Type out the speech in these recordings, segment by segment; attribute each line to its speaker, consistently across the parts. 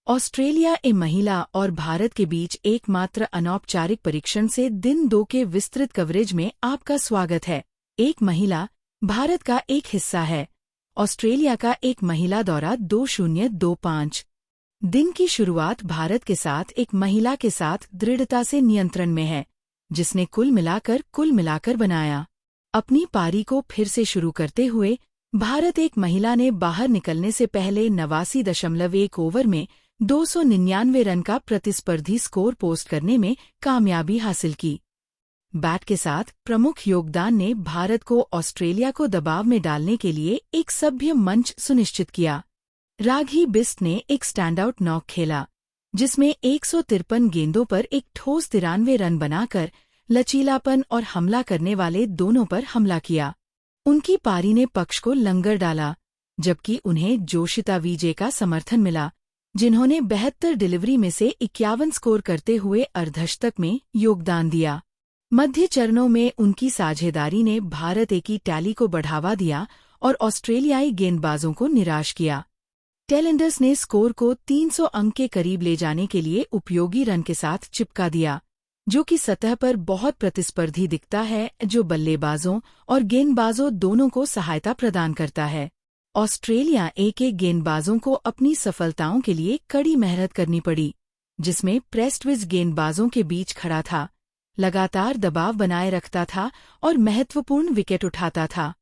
Speaker 1: Australia A महिला और भारत के बीच एकमात्र अनौपचारिक परीक्षण से दिन 2 के विस्तृत कवरेज में आपका स्वागत है। एक महिला भारत का एक हिस्सा है। ऑस्ट्रेलिया का एक महिला दौरा 2025। दिन की शुरुआत भारत के साथ एक महिला के साथ दृढ़ता से नियंत्रण में है, जिसने कुल मिलाकर बनाया। अपनी पारी को फिर से शुरू करते हुए भारत एक महिला ने बाहर निकलने से पहले 89.1 ओवर में 299 रन का प्रतिस्पर्धी स्कोर पोस्ट करने में कामयाबी हासिल की। बैट के साथ प्रमुख योगदान ने भारत को ऑस्ट्रेलिया को दबाव में डालने के लिए एक सभ्य मंच सुनिश्चित किया। राघी बिस्ट ने एक स्टैंडआउट नॉक खेला, जिसमें 153 गेंदों पर एक ठोस 93 रन बनाकर लचीलापन और हमला करने वाले दोनों पर हमला किया। उनकी पारी ने पक्ष को लंगर डाला, जबकि उन्हें जोशिता विजय का समर्थन मिला, जिन्होंने 72 डिलीवरी में से 51 स्कोर करते हुए अर्धशतक में योगदान दिया। मध्य चरणों में उनकी साझेदारी ने भारत ए की टैली को बढ़ावा दिया और ऑस्ट्रेलियाई गेंदबाजों को निराश किया। टेलेंडर्स ने स्कोर को 300 अंक के करीब ले जाने के लिए उपयोगी रन के साथ चिपका दिया, जो कि सतह पर बहुत प्रतिस्पर्धी दिखता है, जो बल्लेबाजों और गेंदबाजों दोनों को सहायता प्रदान करता है। ऑस्ट्रेलिया ए के गेंदबाजों को अपनी सफलताओं के लिए कड़ी मेहनत करनी पड़ी, जिसमें प्रेस्टविज गेंदबाजों के बीच खड़ा था, लगातार दबाव बनाए रखता था और महत्वपूर्ण विकेट उठाता था।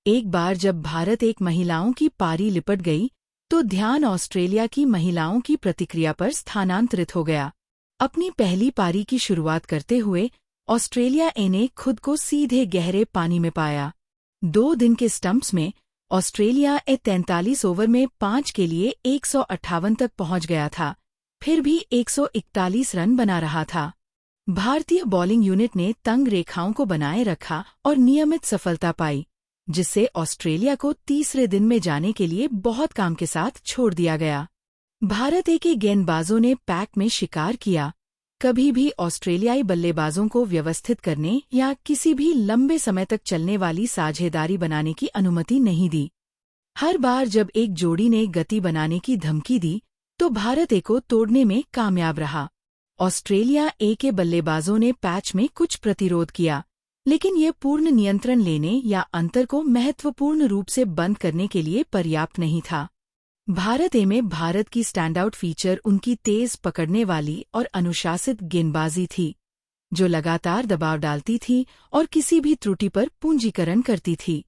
Speaker 1: एक बार जब भारत एक महिलाओं की पारी लिपट गई, तो ध्यान ऑस्ट्रेलिया की महिलाओं की प्रतिक्रिया पर स्थानांतरित हो गया। अपनी पहली पारी की शुरुआत करते हुए ऑस्ट्रेलिया ए ने खुद को सीधे गहरे पानी में पाया। 2 दिन के स्टंप्स में ऑस्ट्रेलिया ए 43 ओवर में 5 के लिए 158 तक पहुंच गया था, फिर भी 141 रन बना रहा था। भारतीय बॉलिंग यूनिट ने तंग रेखाओं को बनाए रखा और नियमित सफलता पाई, जिससे ऑस्ट्रेलिया को तीसरे दिन में जाने के लिए बहुत काम के साथ छोड़ दिया गया। भारत ए के गेंदबाजों ने पैक में शिकार किया, कभी भी ऑस्ट्रेलियाई बल्लेबाजों को व्यवस्थित करने या किसी भी लंबे समय तक चलने वाली साझेदारी बनाने की अनुमति नहीं दी। हर बार जब एक जोड़ी ने गति बनाने की धमकी दी, तो भारत ए को तोड़ने में कामयाब रहा। ऑस्ट्रेलिया ए के बल्लेबाजों ने पैच में कुछ प्रतिरोध किया, लेकिन ये पूर्ण नियंत्रण लेने या अंतर को महत्वपूर्ण रूप से बंद करने के लिए पर्याप्त नहीं था। भारत ए में भारत की स्टैंडआउट फीचर उनकी तेज पकड़ने वाली और अनुशासित गेंदबाजी थी, जो लगातार दबाव डालती थी और किसी भी त्रुटि पर पूंजीकरण करती थी।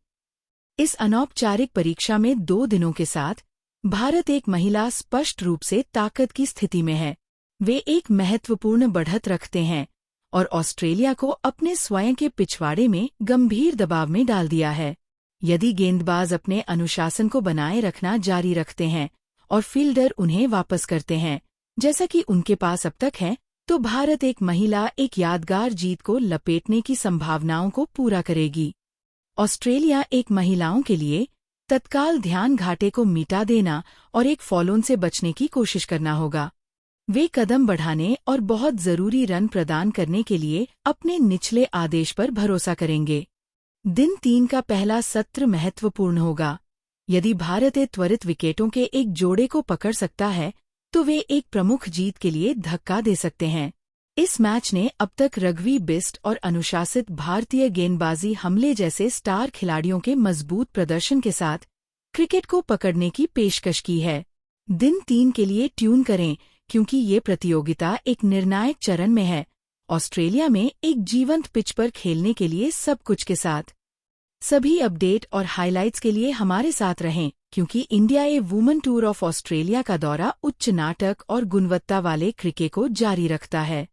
Speaker 1: इस अनौपचारिक परीक्षा में 2 दिनों के साथ भारत एक महिला स्पष्ट रूप से ताकत की स्थिति में है। वे एक महत्वपूर्ण बढ़त रखते हैं और ऑस्ट्रेलिया को अपने स्वयं के पिछवाड़े में गंभीर दबाव में डाल दिया है। यदि गेंदबाज अपने अनुशासन को बनाए रखना जारी रखते हैं और फील्डर उन्हें वापस करते हैं, जैसा कि उनके पास अब तक है, तो भारत एक महिला एक यादगार जीत को लपेटने की संभावनाओं को पूरा करेगी। ऑस्ट्रेलिया एक महिलाओं के लिए तत्काल ध्यान घाटे को मिटा देना और एक फॉलोन से बचने की कोशिश करना होगा। वे कदम बढ़ाने और बहुत जरूरी रन प्रदान करने के लिए अपने निचले आदेश पर भरोसा करेंगे। दिन 3 का पहला सत्र महत्वपूर्ण होगा। यदि भारत ए त्वरित विकेटों के एक जोड़े को पकड़ सकता है, तो वे एक प्रमुख जीत के लिए धक्का दे सकते हैं। इस मैच ने अब तक राघी बिस्ट और अनुशासित भारतीय गेंदबाजी हमले जैसे स्टार खिलाड़ियों के मजबूत प्रदर्शन के साथ क्रिकेट को पकड़ने की पेशकश की है। दिन 3 के लिए ट्यून करें, क्योंकि ये प्रतियोगिता एक निर्णायक चरण में है, ऑस्ट्रेलिया में एक जीवंत पिच पर खेलने के लिए सब कुछ के साथ। सभी अपडेट और हाइलाइट्स के लिए हमारे साथ रहें, क्योंकि India A women tour of Australia का दौरा उच्च नाटक और गुणवत्ता वाले क्रिकेट को जारी रखता है।